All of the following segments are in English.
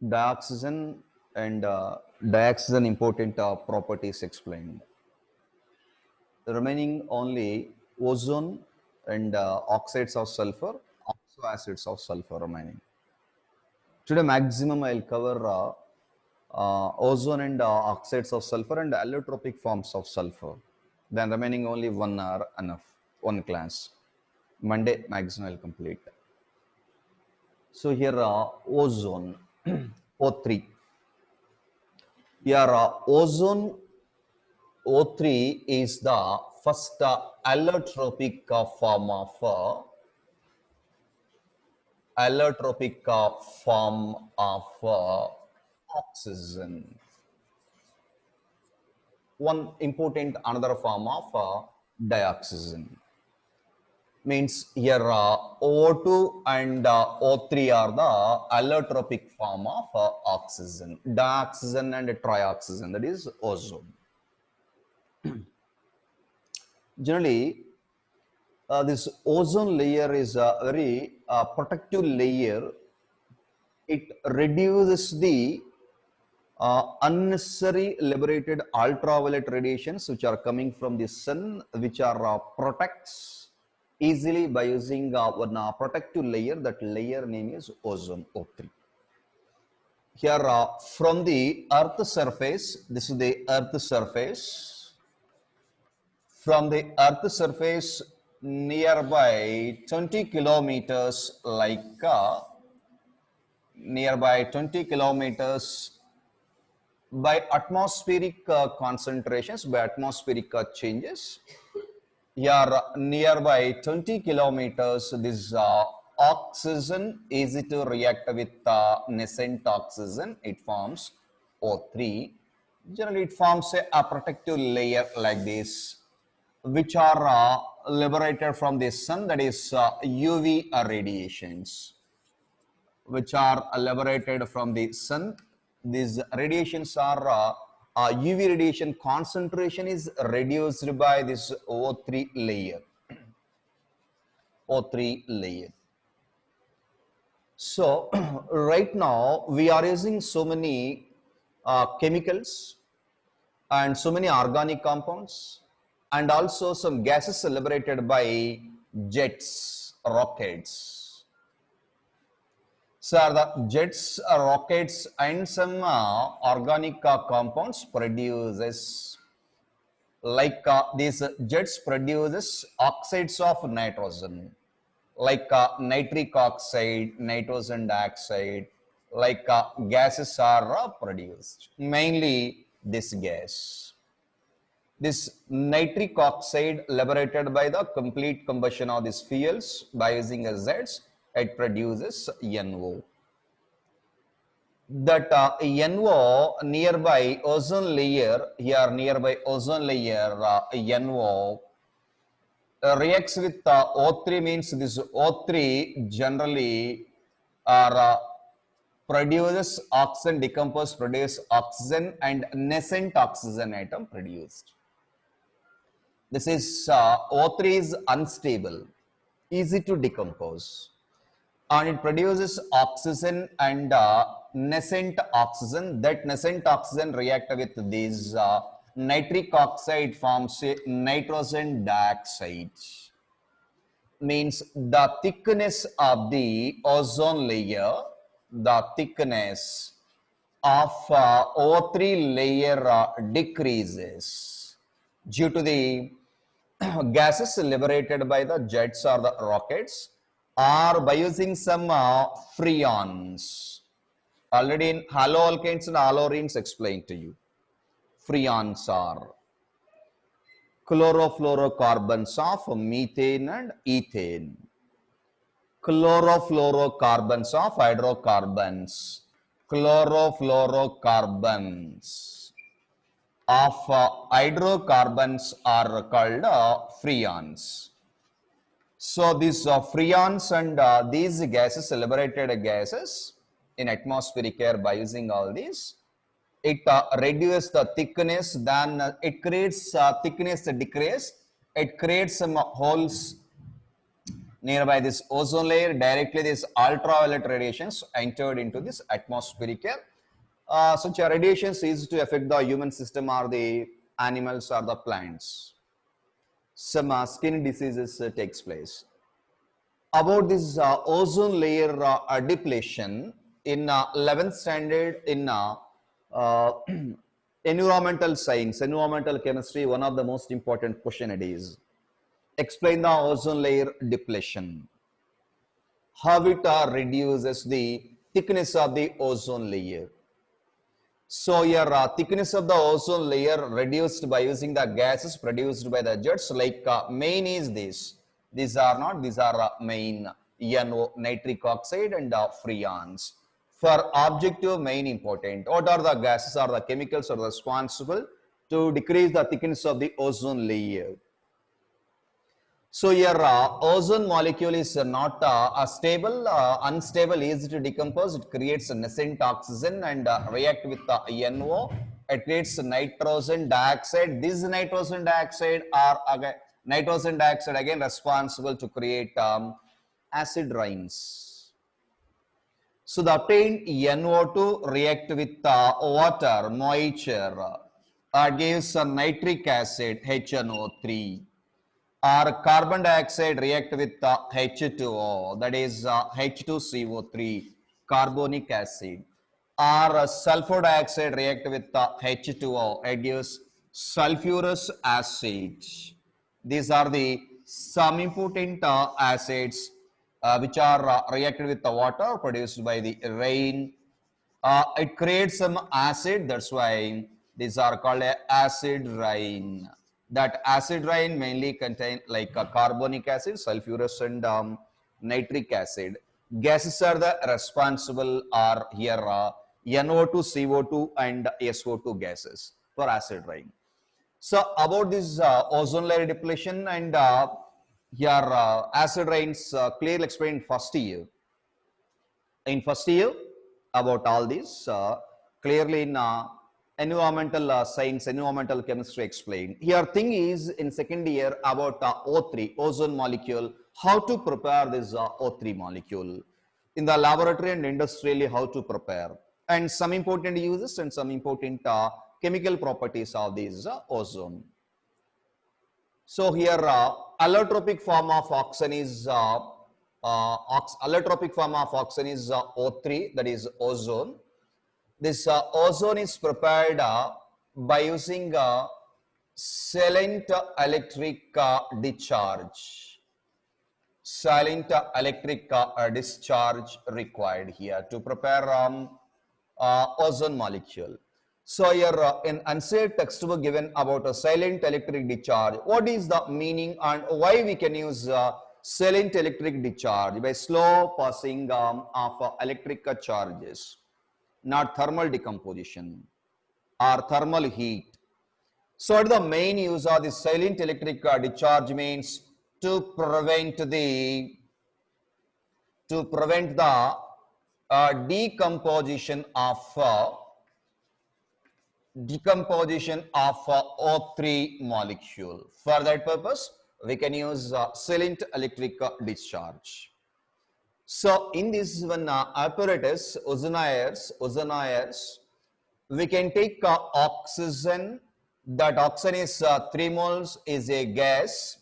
dioxygen and dioxygen important properties explained. The remaining only ozone and oxides of sulfur, oxo acids of sulfur remaining. Today maximum I'll cover ozone and oxides of sulfur and allotropic forms of sulfur. Then remaining only 1 hour enough, one class. Monday maximum I'll complete. So here ozone O3. Here ozone O3 is the first allotropic form of oxygen. One important another form of dioxygen. Means here O2 and O3 are the allotropic form of oxygen. Dioxygen and trioxygen, that is ozone. Generally, this ozone layer is a very protective layer. It reduces the unnecessary liberated ultraviolet radiations which are coming from the sun, which are protects easily by using one protective layer. That layer name is ozone O3. Here from the earth surface, this is the earth surface. From the earth surface nearby 20 kilometers, like nearby 20 kilometers by atmospheric concentrations, by atmospheric changes. Here nearby 20 kilometers, this oxygen is to react with nascent oxygen. It forms O3. Generally, it forms a protective layer like this, which are liberated from the sun, that is UV radiations, which are liberated from the sun. These radiations are UV radiation concentration is reduced by this O3 layer. O3 layer. So right now we are using so many chemicals and so many organic compounds, and also some gases liberated by jets, rockets. So the jets, rockets and some organic compounds produces, like these jets produces oxides of nitrogen, like nitric oxide, nitrogen dioxide, like gases are produced, mainly this gas. This nitric oxide liberated by the complete combustion of these fuels by using acids, it produces NO. That NO nearby ozone layer, here nearby ozone layer NO reacts with O3, means this O3 generally are produces oxygen, decompose, produce oxygen and nascent oxygen atom produced. This is O3 is unstable, easy to decompose, and it produces oxygen and nascent oxygen. That nascent oxygen react with these nitric oxide, forms a nitrogen dioxide. Means the thickness of the ozone layer, the thickness of O3 layer decreases due to the gases liberated by the jets or the rockets, or by using some freons. Already in haloalkanes and haloarenes explained to you. Freons are chlorofluorocarbons of methane and ethane, chlorofluorocarbons of hydrocarbons, chlorofluorocarbons of hydrocarbons are called freons. So these freons and these gases, liberated gases in atmospheric air, by using all these, it reduces the thickness, then it creates thickness decrease, it creates some holes nearby this ozone layer, directly this ultraviolet radiations entered into this atmospheric air. Such a radiations is to affect the human system or the animals or the plants. Some skin diseases takes place. About this ozone layer depletion in 11th standard in uh, environmental science, environmental chemistry, one of the most important question it is. Explain the ozone layer depletion. How it reduces the thickness of the ozone layer. So your thickness of the ozone layer reduced by using the gases produced by the jets, like main is this. These are not, these are main NO, nitric oxide and freons. For objective main important, what are the gases or the chemicals are responsible to decrease the thickness of the ozone layer? So your ozone molecule is not stable, unstable, easy to decompose. It creates nascent oxygen and react with NO. It creates nitrogen dioxide. This nitrogen dioxide are again responsible to create acid rains. So the obtained NO2 react with water, moisture, gives nitric acid HNO3. Or carbon dioxide react with H2O, that is H2CO3, carbonic acid. Or sulfur dioxide react with H2O, it gives sulfurous acid. These are the some important acids which are reacted with the water produced by the rain. It creates some acid, that's why these are called acid rain. That acid rain mainly contain like carbonic acid, sulfurous and nitric acid. Gases are the responsible are here NO2, CO2 and SO2 gases for acid rain. So about this ozone layer depletion and here acid rains clearly explained first year. In first year about all this clearly in environmental science, environmental chemistry explained. Here thing is in second year about O3, ozone molecule, how to prepare this O3 molecule in the laboratory and industrially, how to prepare, and some important uses and some important chemical properties of this ozone. So here allotropic form of oxygen is allotropic form of oxygen is O3, that is ozone. This ozone is prepared by using silent electric discharge. Silent electric discharge required here to prepare ozone molecule. So here in unsaid textbook given about a silent electric discharge, what is the meaning and why we can use silent electric discharge? By slow passing of electric charges, not thermal decomposition or thermal heat. So the main use of the silent electric discharge means to prevent the decomposition of O3 molecule. For that purpose, we can use silent electric discharge. So in this one apparatus, ozonaires, we can take oxygen. That oxygen is 3 moles is a gas.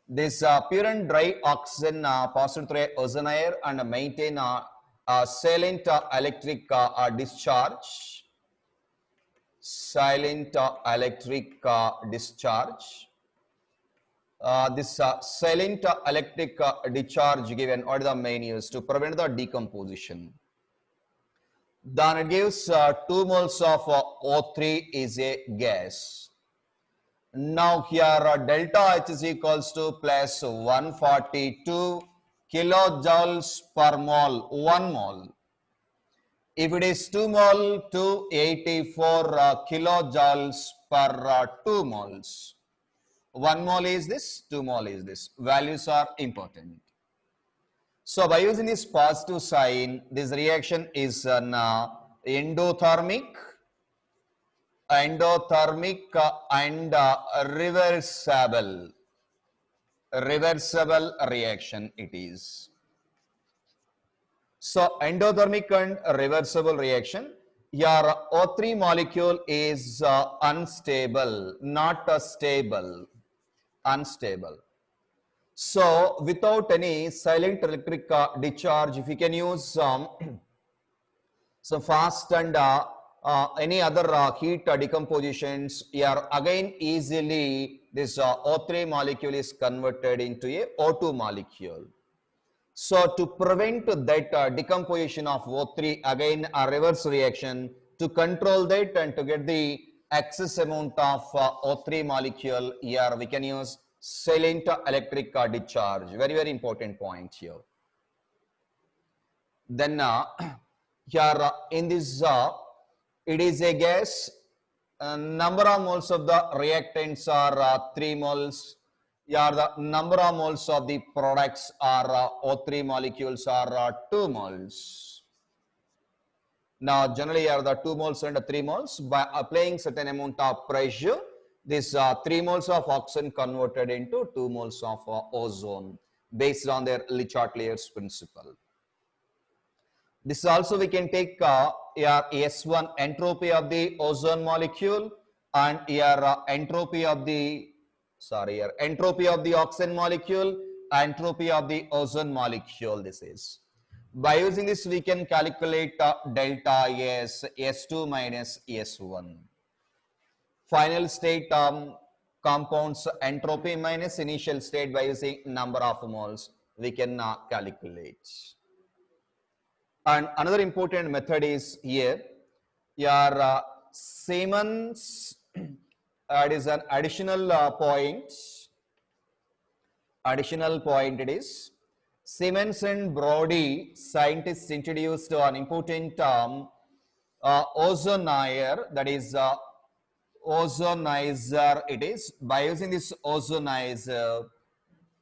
This pure and dry oxygen passed through a ozonaire and maintain silent electric discharge. Silent electric discharge. This silent electric discharge given or the main use to prevent the decomposition. Then it gives 2 moles of O3 is a gas. Now here delta H is equals to plus 142 kilojoules per mole, 1 mole. If it is 2 mole, 284 kilojoules per 2 moles. 1 mole is this, 2 mole is this. Values are important. So by using this positive sign, this reaction is an endothermic and reversible. reversible reaction it is. So endothermic and reversible reaction, your O3 molecule is unstable, not stable, unstable. So without any silent electric discharge, if you can use some fast and any other heat decompositions, here again easily this O3 molecule is converted into a O2 molecule. So to prevent that decomposition of O3, again a reverse reaction, to control that and to get the excess amount of O3 molecule, here we can use silent electric discharge. Very, very important point here. Then here in this, it is a gas. Number of moles of the reactants are 3 moles. Yeah, the number of moles of the products are O3 molecules are 2 moles. Now, generally, are the 2 moles and 3 moles. By applying certain amount of pressure, this 3 moles of oxygen converted into 2 moles of ozone based on their Le Chatelier's principle. This also we can take your S1 entropy of the ozone molecule and your entropy of the entropy of the oxygen molecule, entropy of the ozone molecule. This is by using this we can calculate delta S, S2 minus S1. Final state compounds entropy minus initial state by using number of moles we can calculate. And another important method is here, your Siemens, it is an additional point it is. Siemens and Brody scientists introduced an important term, ozonizer, that is ozonizer it is. By using this ozonizer,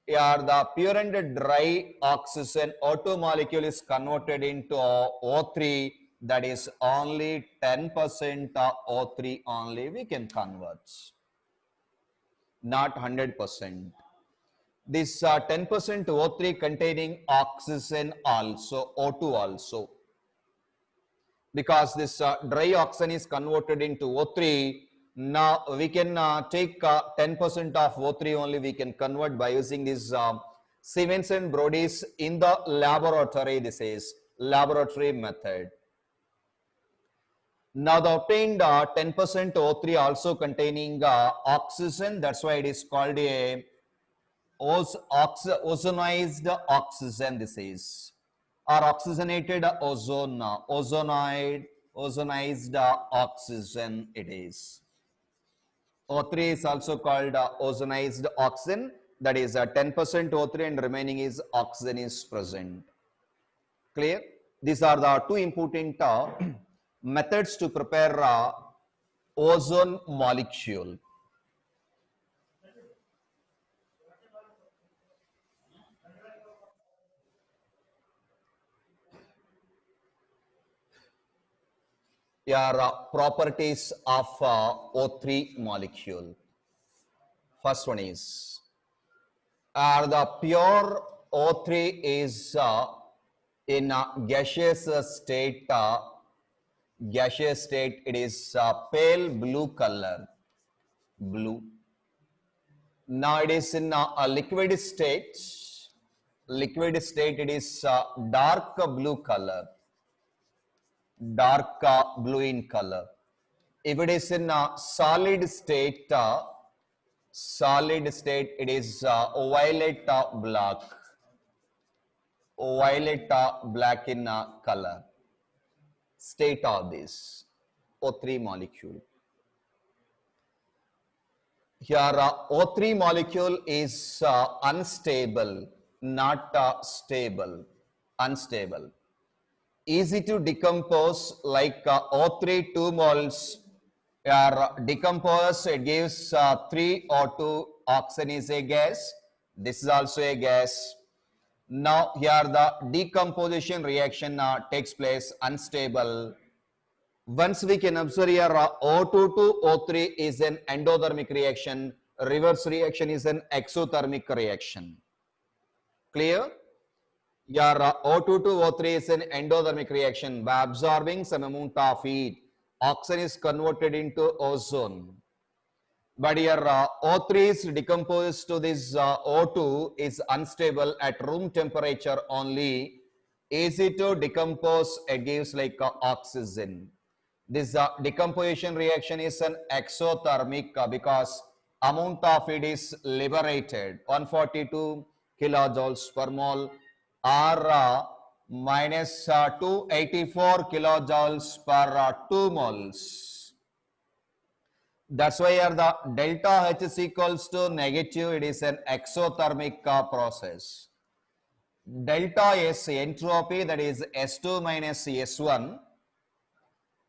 here the pure and dry oxygen O2 molecule is converted into O3, that is only 10% O3 only we can convert, not 100%. This 10% O3 containing oxygen also, O2 also. Because this dry oxygen is converted into O3, now we can take 10% of O3 only we can convert by using this Siemens and Brody's in the laboratory, this is laboratory method. Now the obtained 10% O3 also containing oxygen, that's why it is called a ozonized oxygen, this is, or oxygenated ozone, ozonized oxygen it is. O3 is also called ozonized oxygen, that is 10% O3 and remaining is oxygen is present. Clear? These are the two important methods to prepare ozone molecule. Your properties of O3 molecule. First one is, the pure O3 is in gaseous state, it is pale blue color, blue. Now it is in a liquid state, it is dark blue color, dark blue in color. If it is in a solid state, it is violet black, black in color. State of this O3 molecule. Here O3 molecule is unstable, not stable, unstable. Easy to decompose, like O3 2 moles are decomposed, it gives 3 O2, oxygen is a gas, this is also a gas. Now here the decomposition reaction takes place unstable. Once we can observe here O2 to O3 is an endothermic reaction, Reverse reaction is an exothermic reaction. Clear? Your O2 to O3 is an endothermic reaction. By absorbing some amount of heat, oxygen is converted into ozone. But your O3 is decomposed to this O2 is unstable at room temperature only. Easy to decompose, it gives like oxygen. This decomposition reaction is an exothermic because amount of it is liberated 142 kilojoules per mole or minus 284 kilojoules per 2 moles. That's why here the delta H is equals to negative. It is an exothermic process. Delta S entropy, that is S2 minus S1.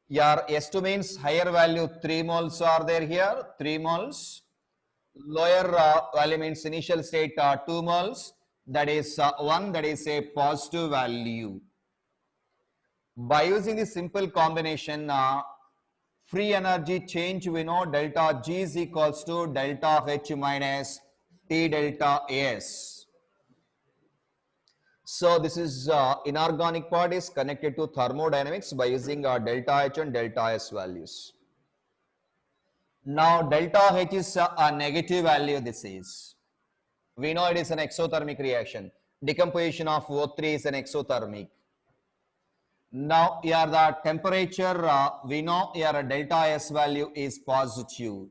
Your S2 means higher value 3 moles are there here, 3 moles. Lower value means initial state 2 moles. That is 1, that is a positive value. By using this simple combination, free energy change, we know delta G is equals to delta H minus T delta S. So this is inorganic part is connected to thermodynamics by using delta H and delta S values. Now delta H is a negative value. This is, we know it is an exothermic reaction. Decomposition of O3 is an exothermic. Now here the temperature, we know here delta S value is positive.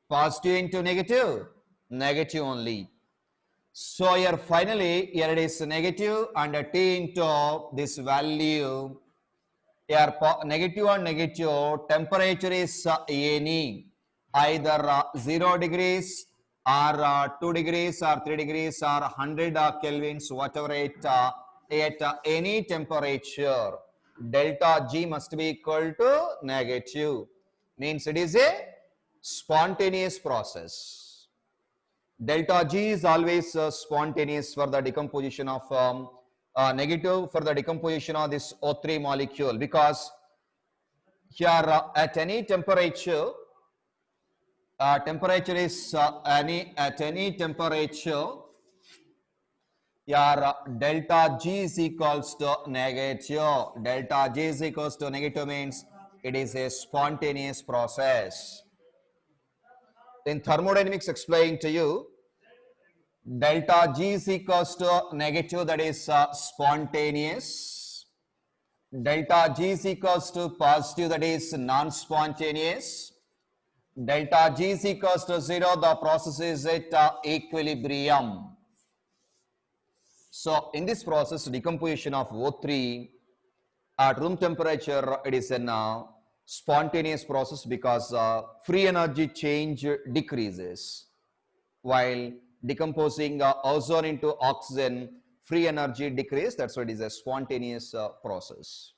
Positive into negative? Negative only. So here finally, here it is negative and T into this value. Here negative and negative, temperature is any, either 0 degrees or 2 degrees or 3 degrees or 100 kelvins, whatever it at any temperature, delta G must be equal to negative. Means it is a spontaneous process. Delta G is always spontaneous for the decomposition of negative for the decomposition of this O3 molecule, because here at any temperature, temperature is at any temperature, your delta G is equals to negative. Delta G is equals to negative means it is a spontaneous process. In thermodynamics explaining to you, delta G is equals to negative, that is spontaneous. Delta G is equals to positive, that is non-spontaneous. Delta G is equals to 0, the process is at equilibrium. So in this process, decomposition of O3 at room temperature, it is a spontaneous process because free energy change decreases. While decomposing ozone into oxygen, free energy decrease. That's why it is a spontaneous process.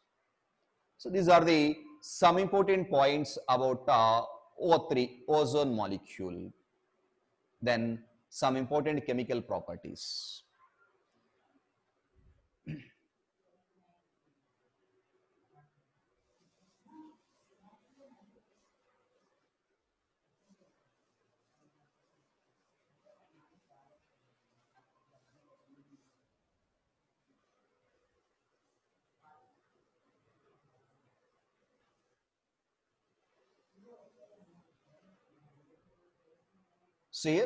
So these are the some important points about O3, ozone molecule. Then some important chemical properties. See,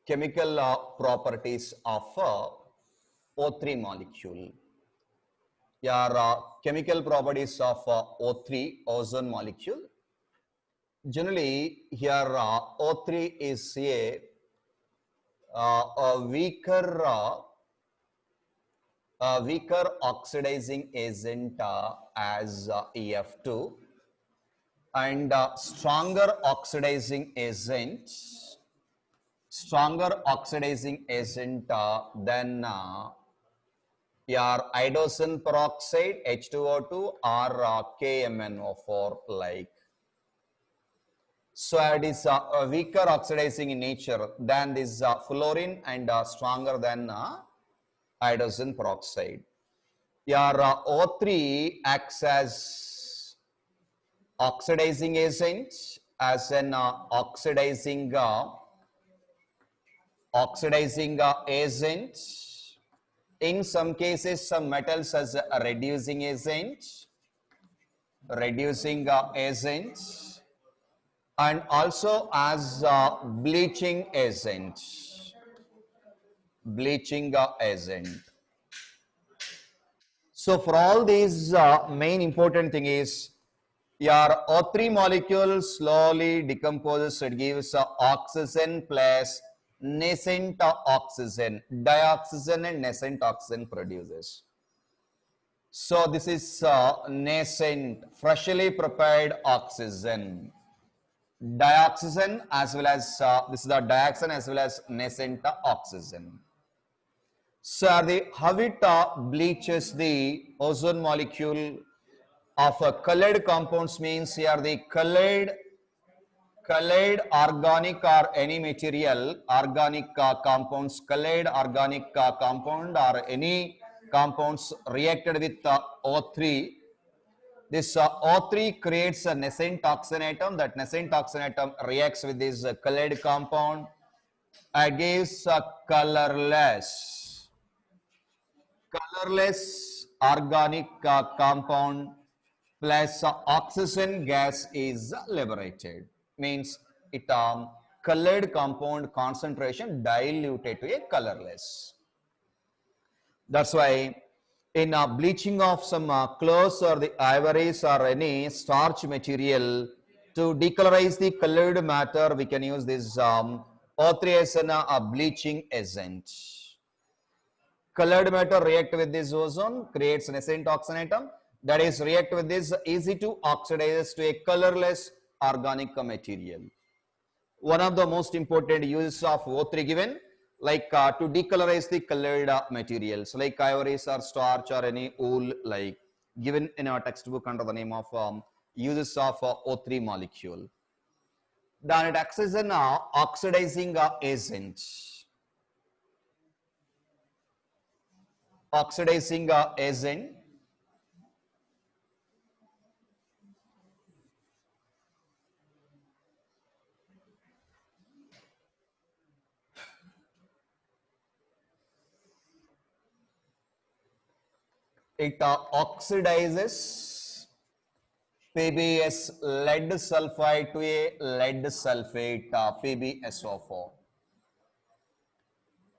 chemical properties of O3 molecule. Your chemical properties of O3, ozone molecule. Generally, here O3 is a weaker oxidizing agent as F2, and stronger oxidizing agent than your hydrogen peroxide H2O2 or KMnO4 like. So it is weaker oxidizing in nature than this fluorine and stronger than hydrogen peroxide. Your O3 acts as oxidizing agent, as an oxidizing agent. In some cases, some metals as a reducing agent, and also as bleaching agent. Bleaching agent. So for all these, main important thing is your O3 molecule slowly decomposes. It gives oxygen plus nascent oxygen, dioxygen and nascent oxygen produces. So this is nascent, freshly prepared oxygen, dioxygen as well as this is the dioxin as well as nascent oxygen. So how it bleaches the ozone molecule of colored compounds means here the colored organic or any material organic compounds, colored organic compound or any compounds reacted with O3. This O3 creates a nascent oxygen atom. That nascent oxygen atom reacts with this colored compound and gives a colorless organic compound plus oxygen gas is liberated. Means it colored compound concentration diluted to a colorless. That's why in bleaching of some clothes or the ivories or any starch material, to decolorize the colored matter, we can use this O3 as a bleaching agent. Colored matter react with this ozone, creates nascent oxygen atom, that is react with this easy to oxidize to a colorless organic material. One of the most important uses of O3 given, like to decolorize the colored materials like ivories or starch or any wool, like given in our textbook under the name of uses of O3 molecule. Then it acts as an oxidizing agent. Oxidizing agent. It oxidizes PbS lead sulfide to a lead sulfate PbSO4.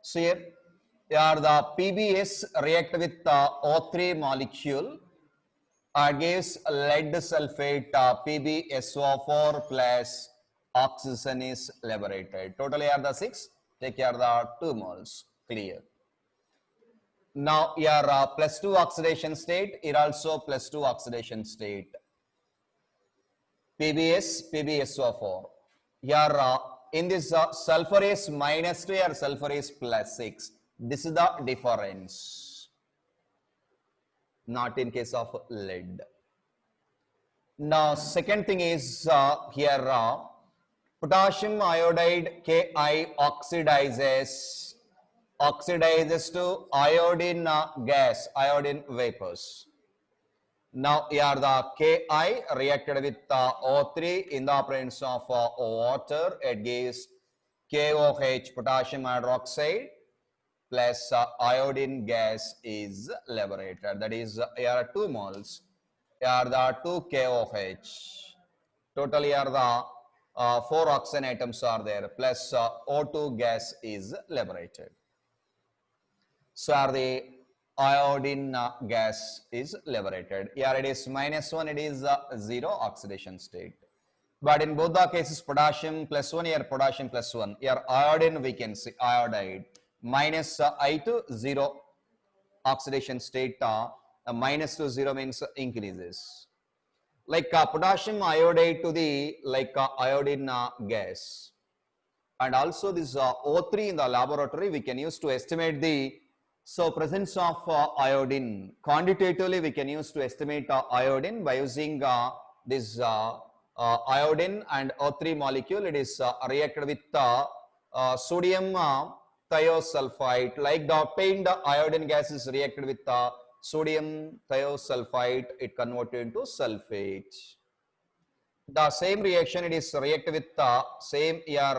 So here the PbS react with O3 molecule gives lead sulfate PbSO4 plus oxygen is liberated. Totally are the 6. Take care the 2 moles. Clear. Now your +2 oxidation state, here also +2 oxidation state. PbS, PbSO4. Here in this sulfur is -2, here sulfur is +6. This is the difference. Not in case of lead. Now second thing is here potassium iodide Ki oxidizes to iodine gas, iodine vapors. Now here the Ki reacted with O3 in the presence of water. It gives KOH, potassium hydroxide, plus iodine gas is liberated. That is here 2 moles. Here the 2 KOH. Total here the 4 oxygen atoms are there, plus O2 gas is liberated. So are the iodine gas is liberated. Here it is -1, it is 0 oxidation state. But in both the cases, potassium +1, here potassium +1. Here iodine we can see iodide -I to 0 oxidation state. -2 to 0 means increases. Like potassium iodide to the iodine gas. And also this O3 in the laboratory we can use to estimate the presence of iodine. Quantitatively we can use to estimate iodine by using this iodine and O3 molecule. It is reacted with sodium thiosulfite. Like the obtained iodine gas is reacted with sodium thiosulfite, it converted into sulfate. The same reaction, it is react with the same here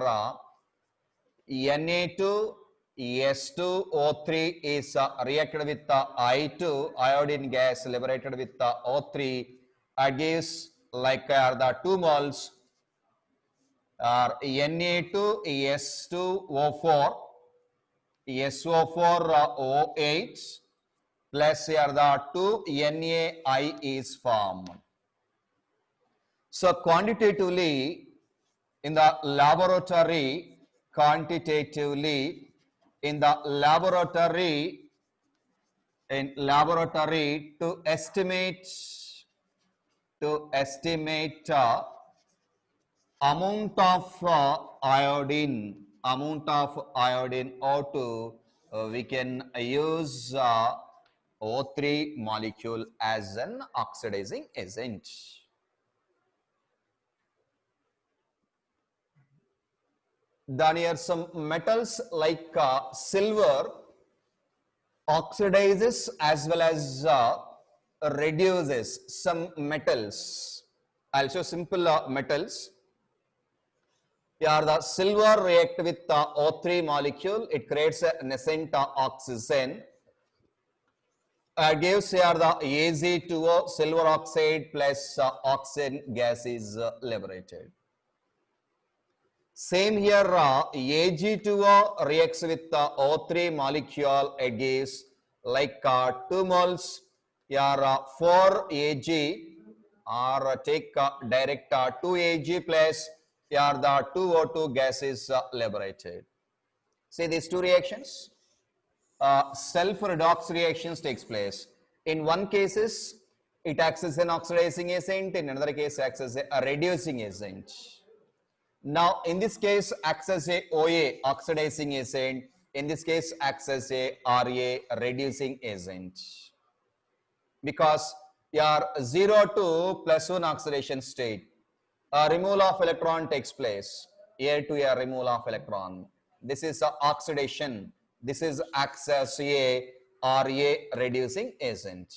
Na2S2O3 is reacted with the I2 iodine gas liberated with the O3. It gives like the 2 moles are Na2S2O4 SO4OH plus here the 2 NaI is formed. So quantitatively in the laboratory, to estimate amount of iodine O2, we can use O3 molecule as an oxidizing agent. Then here some metals like silver oxidizes as well as reduces some metals. I'll show simple metals. Here the silver react with the O3 molecule. It creates a nascent oxygen. Gives here the Az2O silver oxide plus oxygen gas is liberated. Same here, Ag2O reacts with the O3 molecule. It gives like 2 moles. Here 4 Ag or take direct 2 Ag plus here the 2O2 gas is liberated. See these two reactions. Sulfur redox reactions takes place. In one cases, it acts as an oxidizing agent. In another case, acts as a reducing agent. Now, in this case, acts as a OA, oxidizing agent. In this case, acts as a RA, reducing agent. Because your 0 to plus 1 oxidation state, removal of electron takes place. Air to air removal of electron. This is oxidation. This is acts as a RA, reducing agent.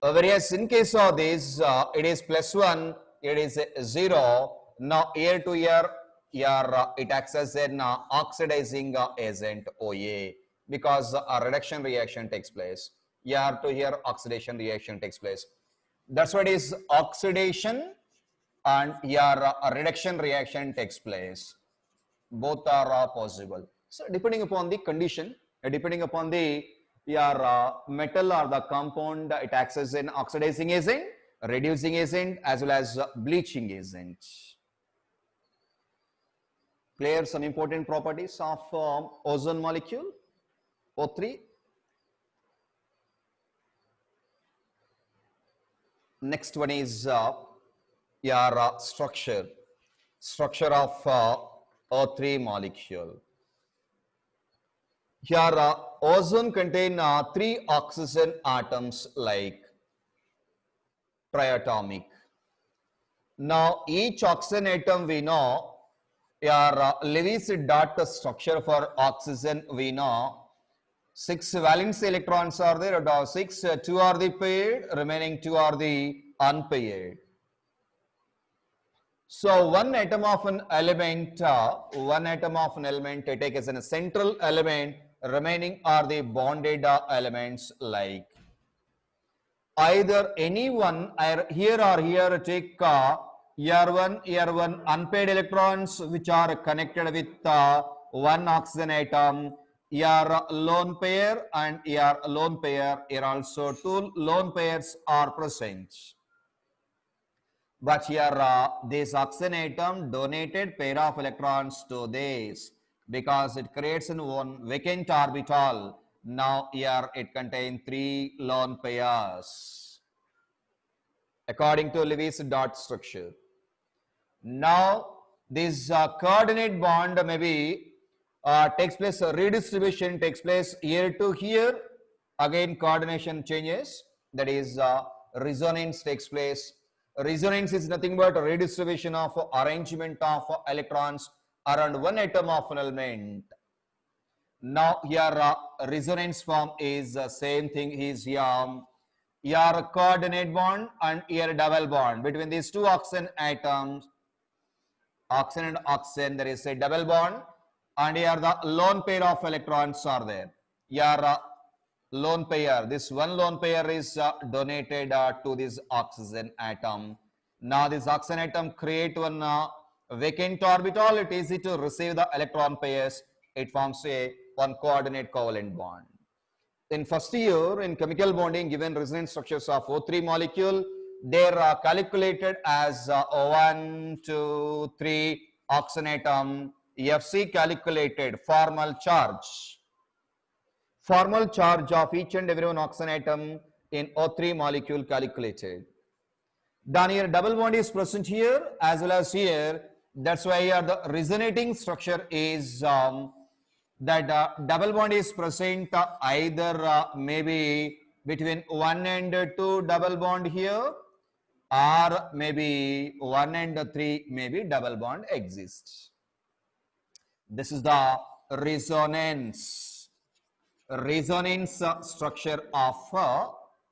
Whereas in case of this, it is plus 1, it is 0. Now, air to air, it acts as an oxidizing agent OA because a reduction reaction takes place. Air to air oxidation reaction takes place. That's what is oxidation and a reduction reaction takes place. Both are possible. So, depending upon the condition, depending upon the metal or the compound, it acts as an oxidizing agent, reducing agent, as well as bleaching agent. Clear some important properties of ozone molecule O3. Next one is your structure of O3 molecule. Here ozone contain 3 oxygen atoms like triatomic. Now each oxygen atom we know your Lewis dot structure for oxygen we know 6 valence electrons are there, out of 6 2 are the paired, remaining 2 are the unpaired. So one atom of an element take as a central element, remaining are the bonded elements like either any one here or here take here one unpaired electrons which are connected with one oxygen atom, here lone pair and here lone pair, here also 2 lone pairs are present. But here this oxygen atom donated pair of electrons to this because it creates one vacant orbital. Now here it contains 3 lone pairs according to Lewis dot structure. Now this coordinate bond maybe takes place, redistribution takes place here to here, again coordination changes, that is resonance takes place. Resonance is nothing but a redistribution of arrangement of electrons around one atom of an element. Now here resonance form is same thing is here your coordinate bond and your double bond. Between these two oxygen atoms, oxygen and oxygen, there is a double bond, and here the lone pair of electrons are there. Your lone pair, this one lone pair is donated to this oxygen atom. Now this oxygen atom create one vacant orbital. It is easy to receive the electron pairs. It forms a one coordinate covalent bond. In first year in chemical bonding, given resonance structures of O3 molecule, they are calculated as 1, 2, 3 oxygen atom. FC calculated formal charge. Formal charge of each and every one oxygen atom in O3 molecule calculated. Then here double bond is present here as well as here. That's why here the resonating structure is that double bond is present either maybe between 1 and 2 double bond here, or maybe 1 and 3 maybe double bond exists. This is the resonance structure of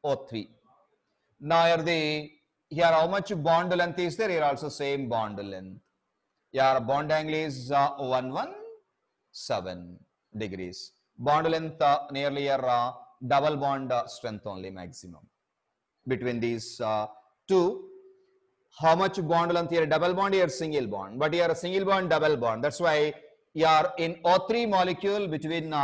O3. Now here how much bond length is there? Here also same bond length. Your bond angle is 117 degrees. Bond length nearly your double bond strength only maximum between these two. How much bond length here? Double bond here, single bond. But here single bond, double bond. That's why here in O3 molecule between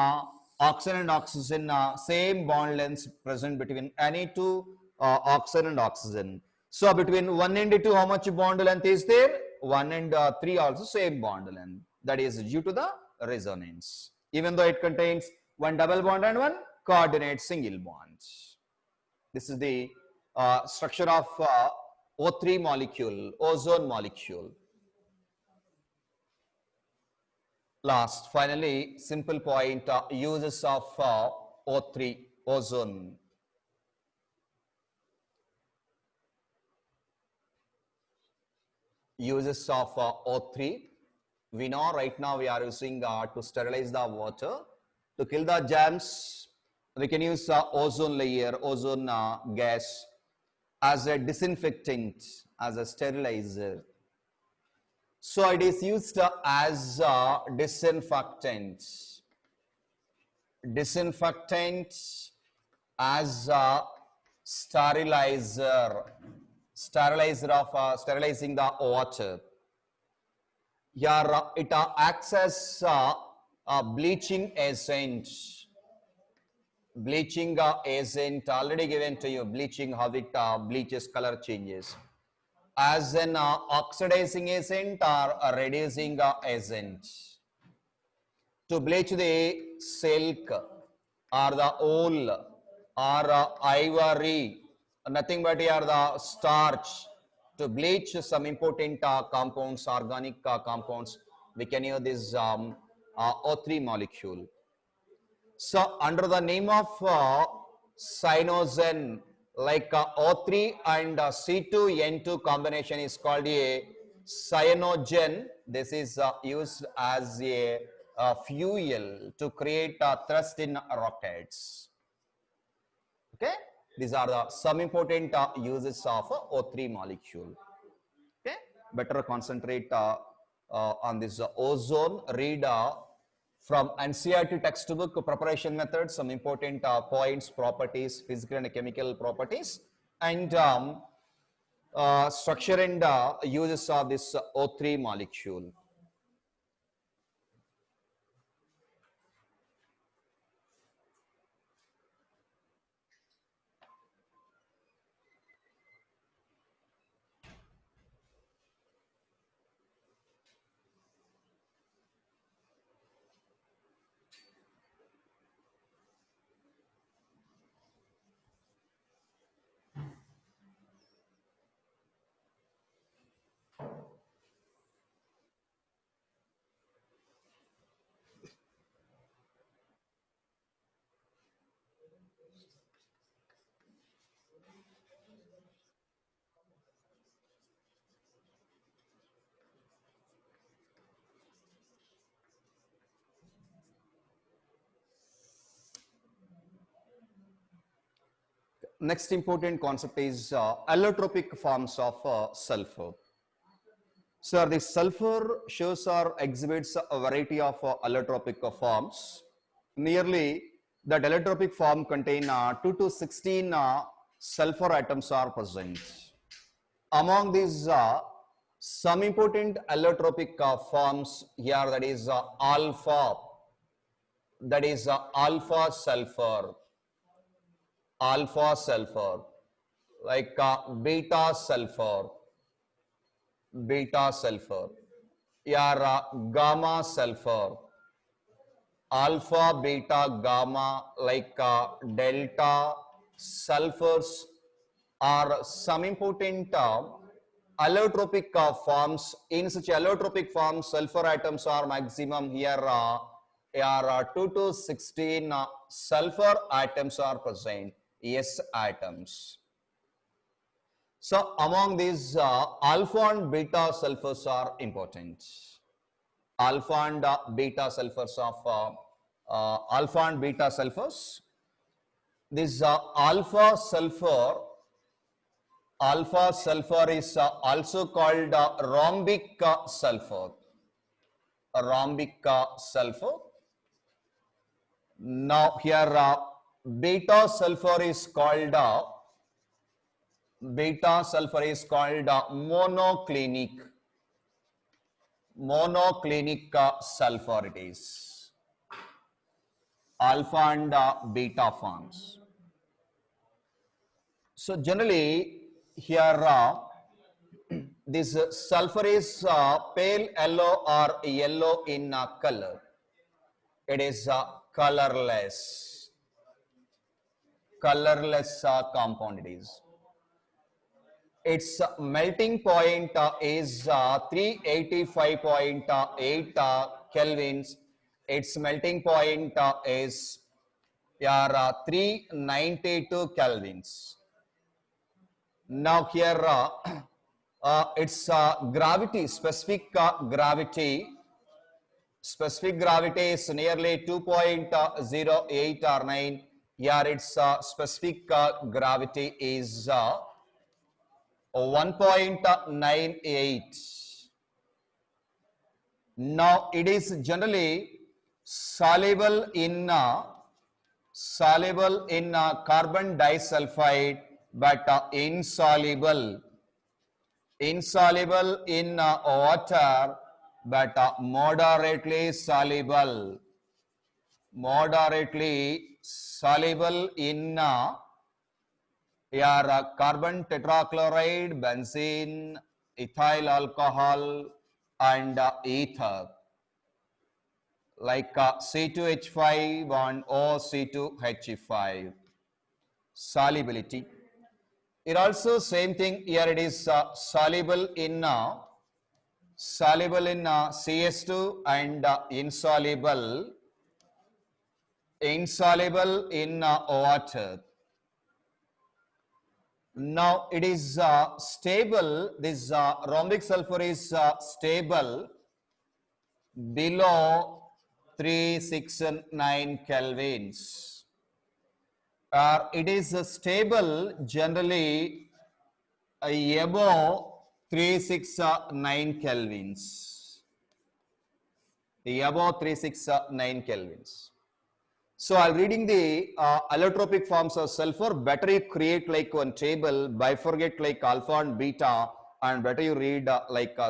oxygen and oxygen, same bond lengths present between any two oxygen and oxygen. So between 1 and 2, how much bond length is there? 1 and 3 also same bond length. That is due to the resonance. Even though it contains one double bond and one coordinate single bond. This is the structure of O3 molecule, ozone molecule. Last, finally, simple point, uses of O3, ozone. Uses of O3. We know right now we are using to sterilize the water. To kill the germs, we can use ozone layer, ozone gas as a disinfectant, as a sterilizer. So it is used as a disinfectant. Disinfectant as a sterilizer. Sterilizer of sterilizing the water. Here it acts as a bleaching agent. Bleaching agent already given to you. Bleaching, how it bleaches, color changes. As an oxidizing agent or a reducing agent. To bleach the silk or the wool or ivory, nothing but here the starch. To bleach some important compounds, organic compounds, we can use this O3 molecule. So under the name of cyanogen, like O3 and C2N2 combination is called a cyanogen. This is used as a fuel to create thrust in rockets. Okay, these are some important uses of O3 molecule. Okay, better concentrate on this ozone. Read from NCERT textbook preparation methods, some important points, properties, physical and chemical properties, and structure and uses of this O3 molecule. Next important concept is allotropic forms of sulfur. So the sulfur shows or exhibits a variety of allotropic forms. Nearly that allotropic form contain 2 to 16 sulfur atoms are present. Among these, some important allotropic forms here, that is alpha sulfur, like beta sulfur, yeah, gamma sulfur, alpha, beta, gamma, like delta sulfurs are some important allotropic forms. In such allotropic forms, sulfur atoms are maximum here 2 to 16 sulfur atoms are present, S atoms. So among these, alpha and beta sulfurs are important. Alpha and beta sulfurs of alpha and beta sulfurs. This alpha sulfur is also called rhombic sulfur. Rhombic sulfur. Now here beta sulfur is called monoclinic. Monoclinic sulfur it is. Alpha and beta forms. So generally here this sulfur is pale yellow or yellow in color. It is colorless compound it is. Its melting point is 385.8 kelvins. Its melting point is 392 kelvins. Now here its gravity, specific gravity is nearly 2.08 or 9. Here its specific gravity is 1.98. Now it is generally soluble in carbon disulfide, but insoluble in water, but moderately soluble in carbon tetrachloride, benzene, ethyl alcohol, and ether, like C2H5 and OC2H5. Solubility. It also same thing here. It is soluble in CS2 and insoluble in water. Now it is stable. This rhombic sulfur is stable below 369 kelvins. It is stable generally above 369 kelvins. Above 369 kelvins. So I'm reading the allotropic forms of sulfur. Better you create like one table, bifurcate like alpha and beta, and better you read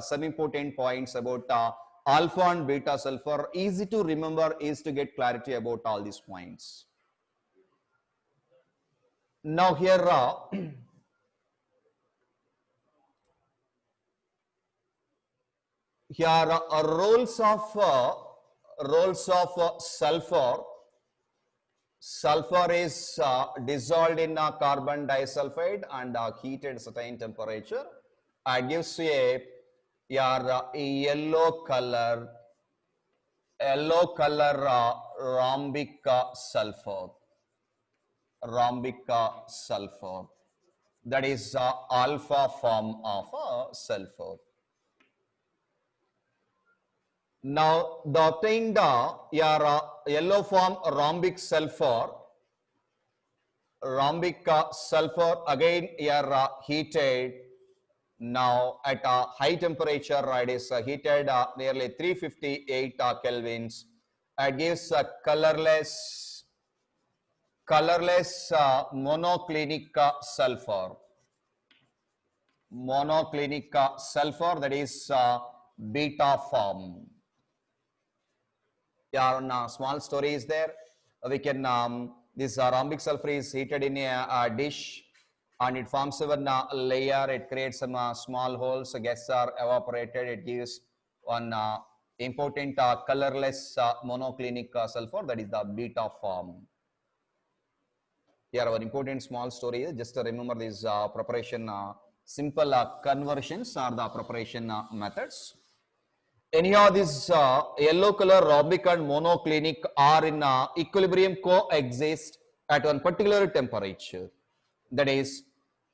some important points about alpha and beta sulfur. Easy to remember is to get clarity about all these points. Now here roles of sulfur. Sulfur is dissolved in carbon disulfide and heated at certain temperature. It gives you a yellow color rhombic sulfur. That is alpha form of sulfur. Now the obtained yellow form rhombic sulfur rhombic sulfur again here heated. Now at a high temperature, it is heated nearly 358 kelvins. It gives a colorless monoclinic sulfur. Monoclinic sulfur, that is beta form. Yeah, one small story is there. We can this rhombic sulfur is heated in a dish, and it forms one layer. It creates some small holes. So gases are evaporated. It gives one important colorless monoclinic sulfur, that is the beta form. Here, our important small story is just to remember these preparation simple conversions are the preparation methods. Anyhow, this yellow color rhombic and monoclinic are in equilibrium coexist at one particular temperature. That is,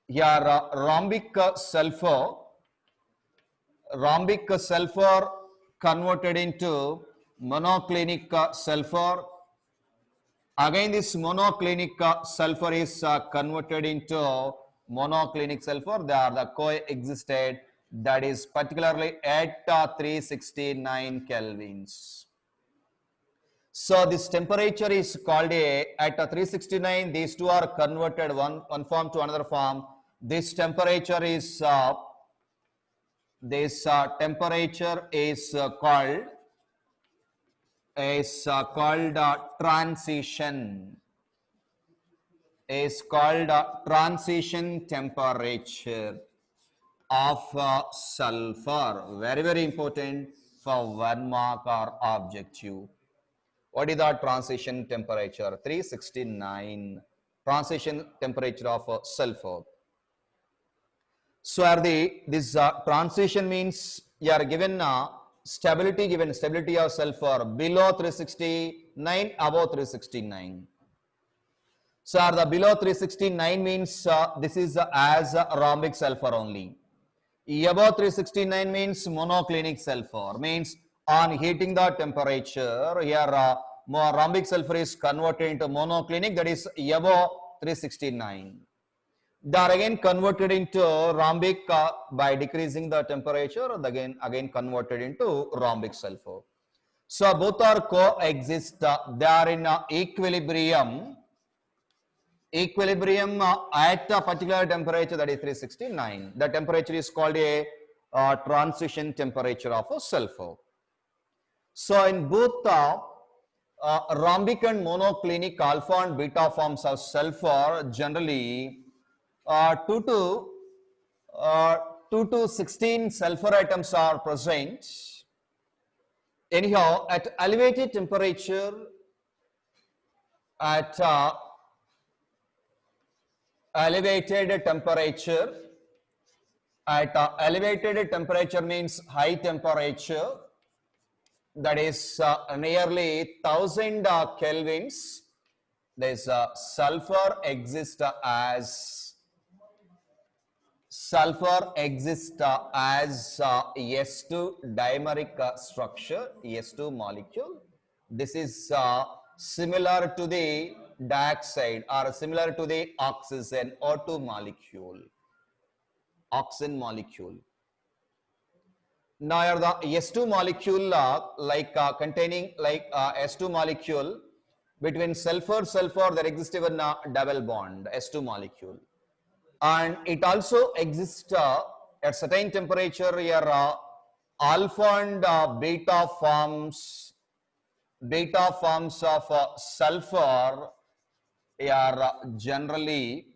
here rhombic sulfur converted into monoclinic sulfur. Again, this monoclinic sulfur is converted into monoclinic sulfur. They are the coexisted, that is particularly at 369 kelvins. So this temperature is called at 369. These two are converted one form to another form. This temperature is called transition. Is called transition temperature of sulfur. Very, very important for 1 mark or objective. What is the transition temperature? 369. Transition temperature of sulfur. So this transition means you are given stability of sulfur below 369, above 369. So the below 369 means this is as rhombic sulfur only. Above 369 means monoclinic sulfur, means on heating the temperature, here rhombic sulfur is converted into monoclinic, that is above 369. They are again converted into rhombic by decreasing the temperature, again converted into rhombic sulfur. So both are coexist, they are in equilibrium at a particular temperature, that is 369. The temperature is called a transition temperature of a sulfur. So in both rhombic and monoclinic alpha and beta forms of sulfur, generally 2 to 16 sulfur atoms are present. Anyhow, at elevated temperature, elevated temperature means high temperature, that is nearly 1000 kelvins. There is sulfur exists as S2 dimeric structure, S2 molecule. This is similar to the dioxide or similar to the oxygen O2 molecule. Oxygen molecule. Now here the S2 molecule containing S2 molecule between sulfur there exists even a double bond, S2 molecule. And it also exists at certain temperature here alpha and beta forms of sulfur are generally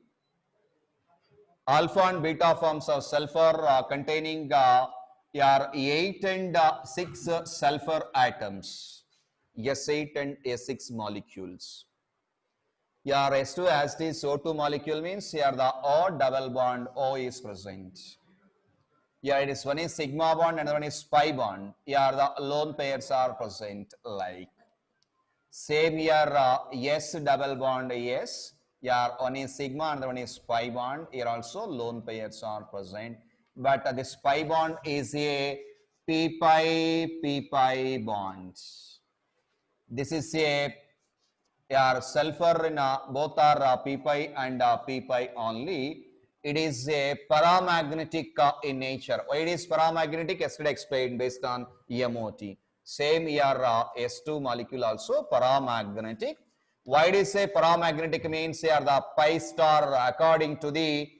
alpha and beta forms of sulfur containing 8 and 6 sulfur atoms, S8 and S6 molecules. Here S2 as the So2 molecule means here the O double bond O is present. Here it is one is sigma bond and one is pi bond. Here the lone pairs are present like. Same here S double bond S. Here one is sigma and one is pi bond. Here also lone pairs are present. But this pi bond is a p pi bond. This is a Yeah, sulfur in both are p pi and p pi only. It is a paramagnetic in nature. Why it is paramagnetic? Yesterday explained based on MOT. Same here, S2 molecule also paramagnetic. Why it is a paramagnetic means here the pi star according to the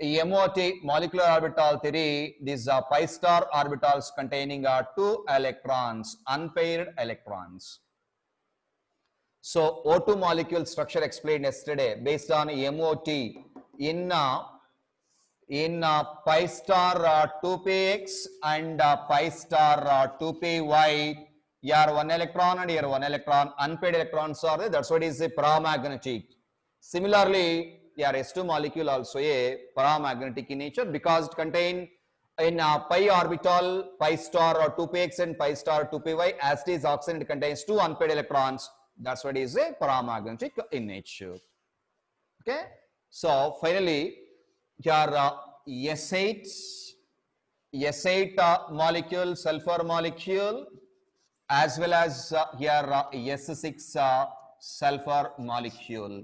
MOT molecular orbital theory. These pi star orbitals containing two electrons, unpaired electrons. So O2 molecule structure explained yesterday based on MOT in pi star 2px and pi star 2py. Here one electron and here one electron, unpaired electrons are there. That's what is a paramagnetic. Similarly, here S2 molecule also a paramagnetic in nature because it contain in pi orbital, pi star or 2px and pi star 2py. As it is oxygen, it contains two unpaired electrons. That's what is a paramagnetic in nature. Okay. So finally, your S8 S8 molecule, sulfur molecule, as well as here S6 sulfur molecule,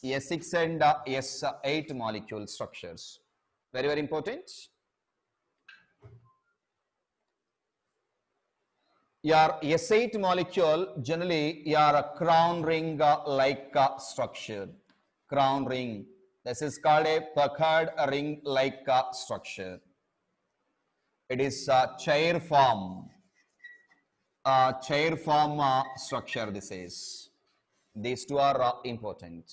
S6 and S8 molecule structures. Very, very important. Your S8 molecule generally your crown ring like structure. Crown ring. This is called a puckered ring like structure. It is chair form. Chair form structure this is. These two are important.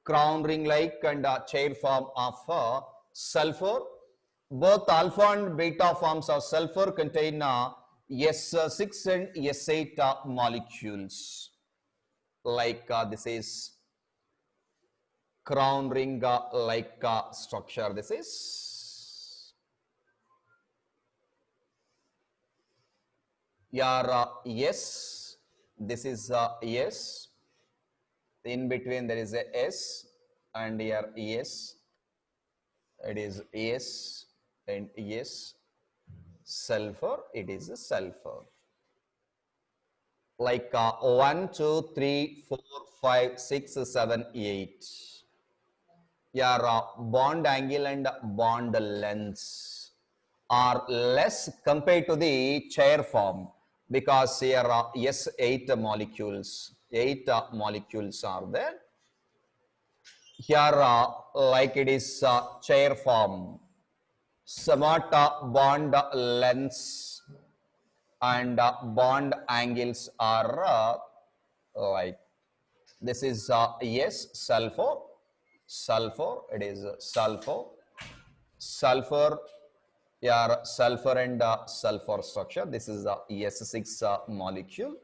Crown ring like and chair form of sulfur. Both alpha and beta forms of sulfur contain S6 and S8 molecules. Like this is crown ring like structure. This is your S. This is S. In between there is a S and here S. It is S and S. Sulfur. It is a sulfur. Like 1, 2, 3, 4, 5, 6, 7, 8. Your bond angle and bond lengths are less compared to the chair form because here yes 8 molecules are there. Here like it is chair form, somewhat bond lengths and bond angles are like this is yes sulfur, it is sulfur, your sulfur and sulfur structure. This is the S6 molecule.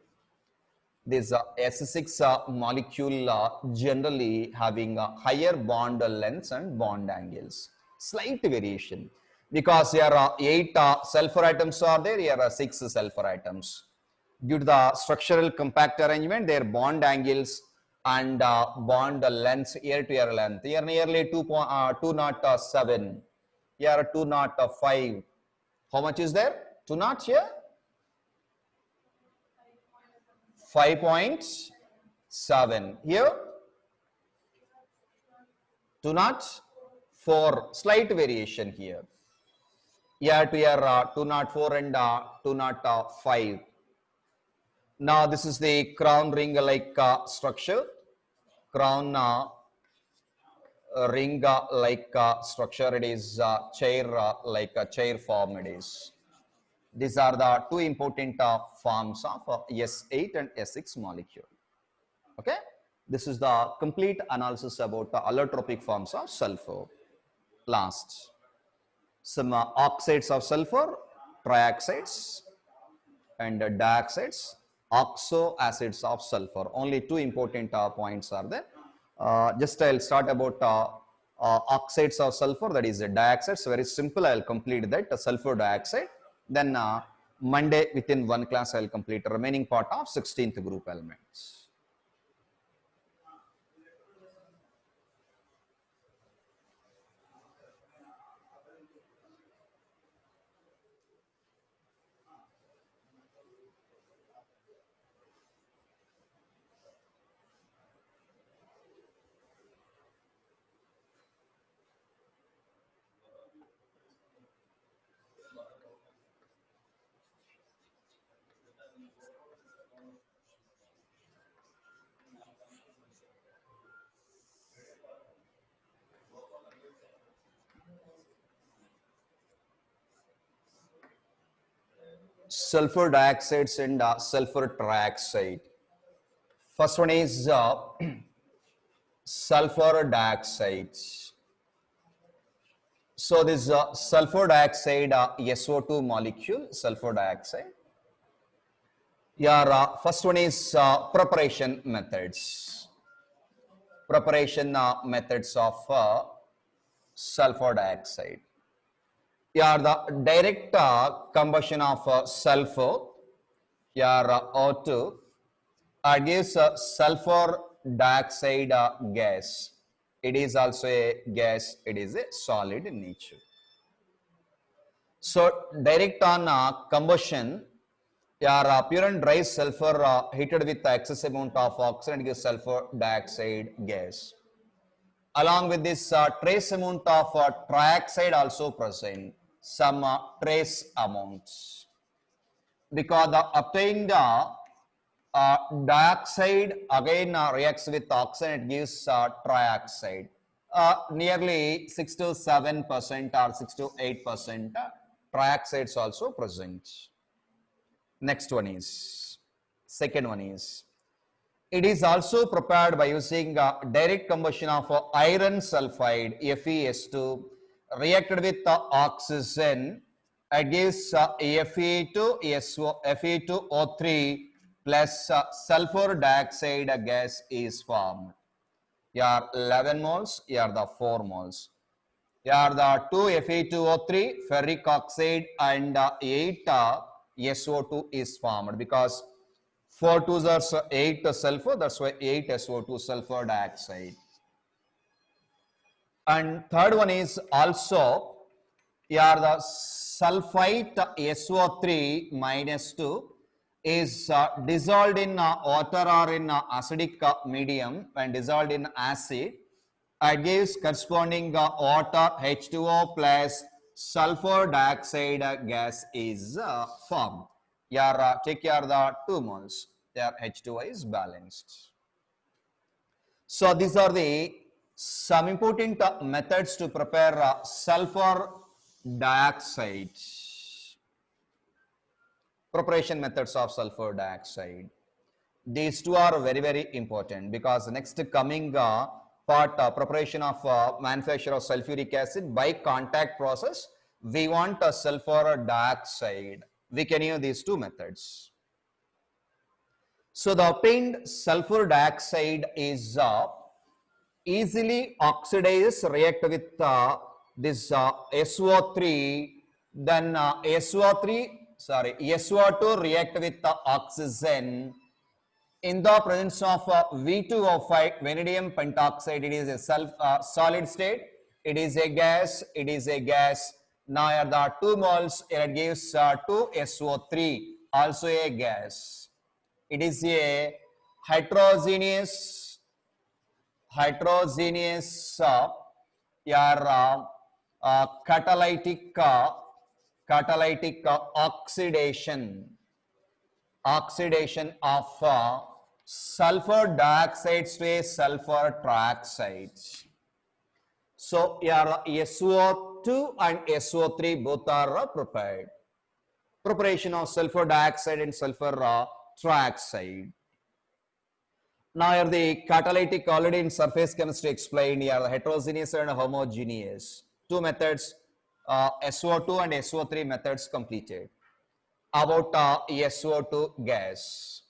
This S6 molecule generally having higher bond lengths and bond angles. Slight variation because here are 8 sulfur atoms are there, here are 6 sulfur atoms. Due to the structural compact arrangement, their bond angles and bond lengths, year to year length, here nearly 207, here 205. How much is there? 2 here? 5.7. Here? 204. Slight variation here. Year to year 204 and 205. Now this is the crown ring like structure. Crown ring like structure. It is chair like a chair form. It is. These are the two important forms of S8 and S6 molecule. Okay. This is the complete analysis about the allotropic forms of sulfur. Last, some oxides of sulfur, trioxides and dioxides, oxo acids of sulfur. Only two important points are there. Just I'll start about oxides of sulfur, that is dioxides. Very simple. I'll complete that sulfur dioxide. Then Monday within one class I'll complete the remaining part of 16th group elements. sulfur dioxides and sulfur trioxide. First one is sulfur dioxide. So this sulfur dioxide SO2 molecule, sulfur dioxide. Your first one is preparation methods. Preparation methods of sulfur dioxide. Yeah, the direct combustion of sulfur, yeah, O2, gives sulfur dioxide gas. It is also a gas, it is a solid in nature. So direct on combustion, your pure and dry sulfur heated with excess amount of oxygen gives sulfur dioxide gas. Along with this trace amount of trioxide also present, some trace amounts. Because the obtained dioxide again reacts with oxygen, it gives trioxide. Nearly 6 to 7% or 6 to 8% trioxides also present. Next one is, second one is, it is also prepared by using direct combustion of iron sulfide FeS2 reacted with oxygen. It gives Fe2O3 plus sulfur dioxide gas is formed. Here 11 moles, here the 4 moles. Here the 2 Fe2O3, ferric oxide and 8 SO2 is formed because 4 2s are 8 sulfur, that's why 8 SO2 sulfur dioxide. And third one is also, here the sulfite SO3 minus 2 is dissolved in water or in acidic medium. When dissolved in acid, it gives corresponding water H2O plus sulfur dioxide gas is formed. Here take care of the 2 moles. There H2O is balanced. So these are the some important methods to prepare sulfur dioxide. Preparation methods of sulfur dioxide. These two are very, very important because next coming part preparation of manufacture of sulfuric acid by contact process, we want a sulfur dioxide. We can use these two methods. So the obtained sulfur dioxide is easily oxidized, react with this SO3, then SO2 react with oxygen. In the presence of V2O5, vanadium pentoxide, it is a solid state. It is a gas. It is a gas. Now here the 2 moles, it gives 2 SO3, also a gas. It is a heterogeneous catalytic oxidation of sulfur dioxide to a sulfur trioxide. So your SO2 and SO3 both are prepared. Preparation of sulfur dioxide and sulfur trioxide. Now here the catalytic already in surface chemistry explained here, the heterogeneous and homogeneous. Two methods, SO2 and SO3 methods completed. About SO2 gas.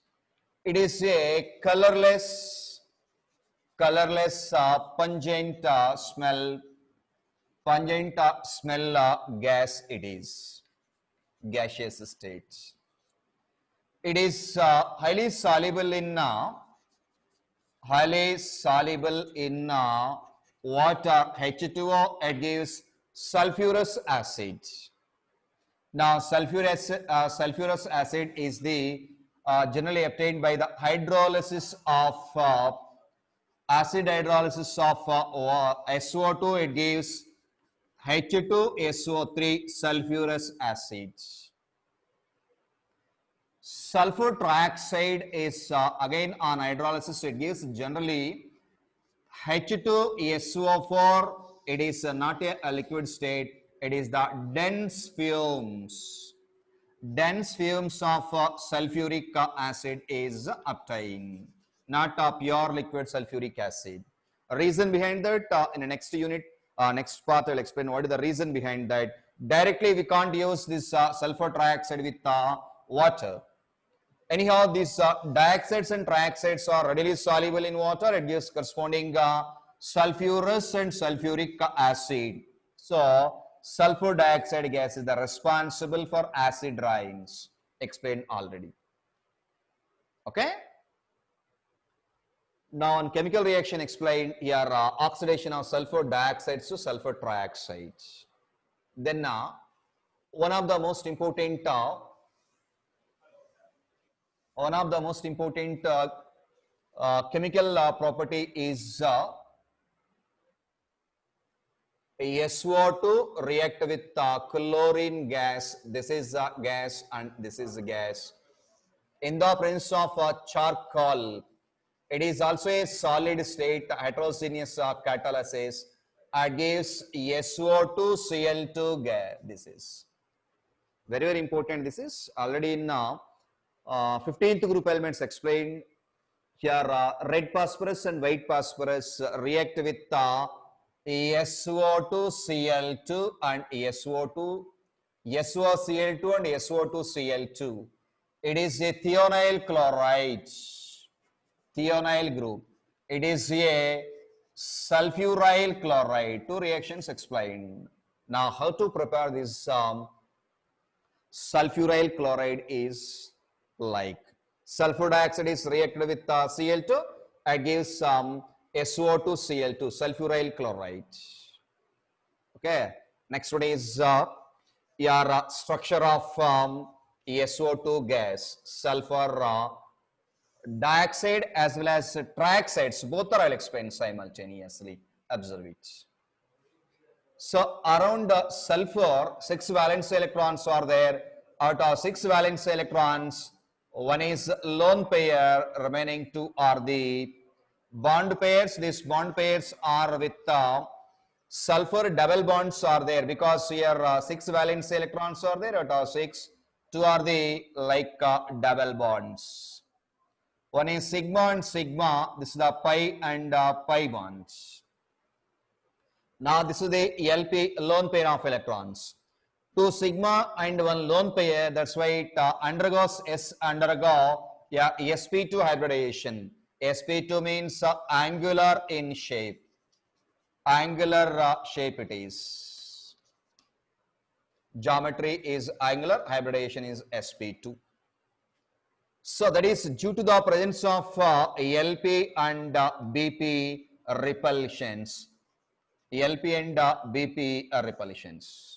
It is a colorless pungent smell gas. It is gaseous state. It is highly soluble in water H2O. It gives sulfurous acid. Now sulfurous acid is the generally obtained by the hydrolysis of acid hydrolysis of SO2. It gives H2SO3 sulfurous acid. Sulfur trioxide is again on hydrolysis. It gives generally H2SO4. It is not a liquid state. It is the dense fumes. dense fumes of sulfuric acid is obtained, not a pure liquid sulfuric acid. Reason behind that, in the next unit, next part I will explain what is the reason behind that. Directly we can't use this sulfur trioxide with water. Anyhow, these dioxides and trioxides are readily soluble in water. It gives corresponding sulfurous and sulfuric acid. So, sulfur dioxide gas is the responsible for acid rains. Explained already. Okay? Now, on chemical reaction explained here, oxidation of sulfur dioxide to sulfur trioxide. Then, one of the most important chemical property is SO2 react with chlorine gas. This is a gas and this is a gas. In the presence of charcoal, it is also a solid state heterogeneous catalysis. It gives SO2 Cl2 gas. This is very, very important. This is already in 15th group elements explained. Here red phosphorus and white phosphorus react with SO2Cl2 and SO2, SOCl2 and SO2Cl2. It is a thionyl chloride, thionyl group. It is a sulfuryl chloride. Two reactions explained. Now, how to prepare this sulfuryl chloride is like sulfur dioxide is reacted with Cl2. It gives SO2 Cl2, sulfuryl chloride. Okay. Next one is your structure of SO2 gas, sulfur dioxide as well as trioxides. Both are I'll explain simultaneously. Observe it. So around sulfur, 6 valence electrons are there. Out of 6 valence electrons, one is lone pair, remaining 2 are the bond pairs. These bond pairs are with sulfur double bonds are there because here 6 valence electrons are there. Out of 6, 2 are the like double bonds. One is sigma and sigma. This is the pi and pi bonds. Now this is the LP lone pair of electrons. 2 sigma and 1 lone pair. That's why it undergoes sp2 hybridization. sp2 means angular in shape. Angular shape it is. Geometry is angular. Hybridization is sp2. So that is due to the presence of LP and BP repulsions. LP and BP repulsions.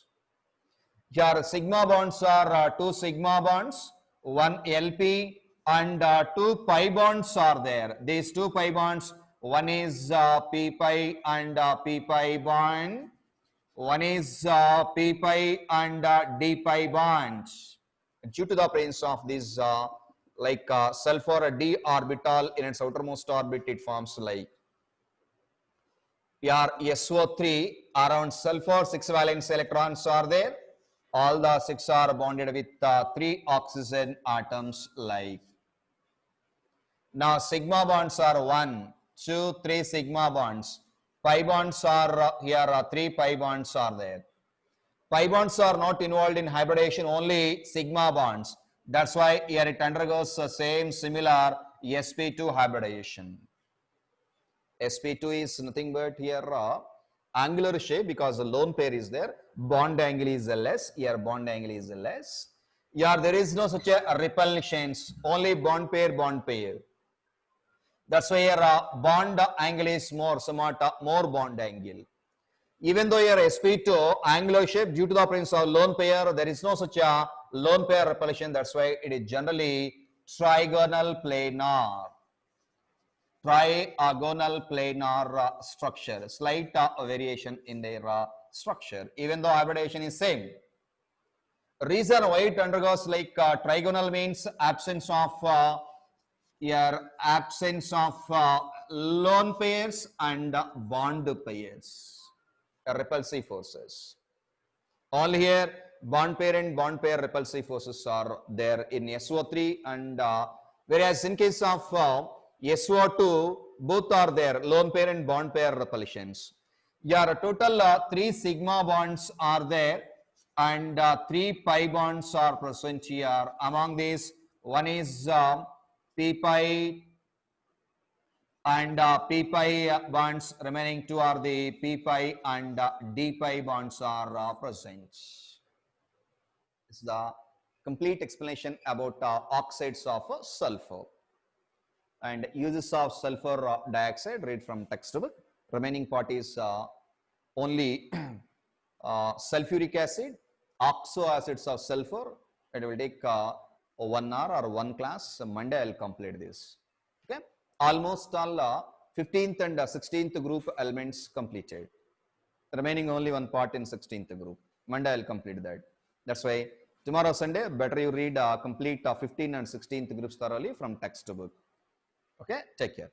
Here sigma bonds are 2 sigma bonds, 1 LP and 2 pi bonds are there. These 2 pi bonds, one is P pi and P pi bond, one is P pi and D pi bonds. Due to the presence of this sulfur d orbital in its outermost orbit, it forms like here SO3 around sulfur 6 valence electrons are there. All the 6 are bonded with 3 oxygen atoms like. Now sigma bonds are 1, 2, 3 sigma bonds. Pi bonds are here 3 pi bonds are there. Pi bonds are not involved in hybridization, only sigma bonds. That's why here it undergoes the same similar sp2 hybridization. sp2 is nothing but here angular shape because the lone pair is there. Bond angle is less. Here bond angle is less. Here there is no such a repulsions. Only bond pair, bond pair. That's why here bond angle is more, somewhat more bond angle. Even though here sp2 angular shape, due to the presence of lone pair, there is no such a lone pair repulsion. That's why it is generally trigonal planar. Trigonal planar structure. Slight variation in their structure, even though hybridization is same. Reason why it undergoes like trigonal means absence of lone pairs and bond pairs, repulsive forces. All here bond pair and bond pair repulsive forces are there in SO3, and whereas in case of SO2, both are there, lone pair and bond pair repulsions. Yeah, a total 3 sigma bonds are there, and 3 pi bonds are present here. Among these, one is p pi and p pi bonds, remaining two are the p pi and d pi bonds are present. It's the complete explanation about oxides of sulfur and uses of sulfur dioxide. Read from textbook. Remaining part is only sulfuric acid, oxo acids of sulfur. It will take 1 hour or one class. Monday I will complete this. Okay, almost all 15th and 16th group elements completed. Remaining only one part in 16th group. Monday I will complete that. That's why tomorrow Sunday better you read complete 15th and 16th groups thoroughly from textbook. Okay, take care.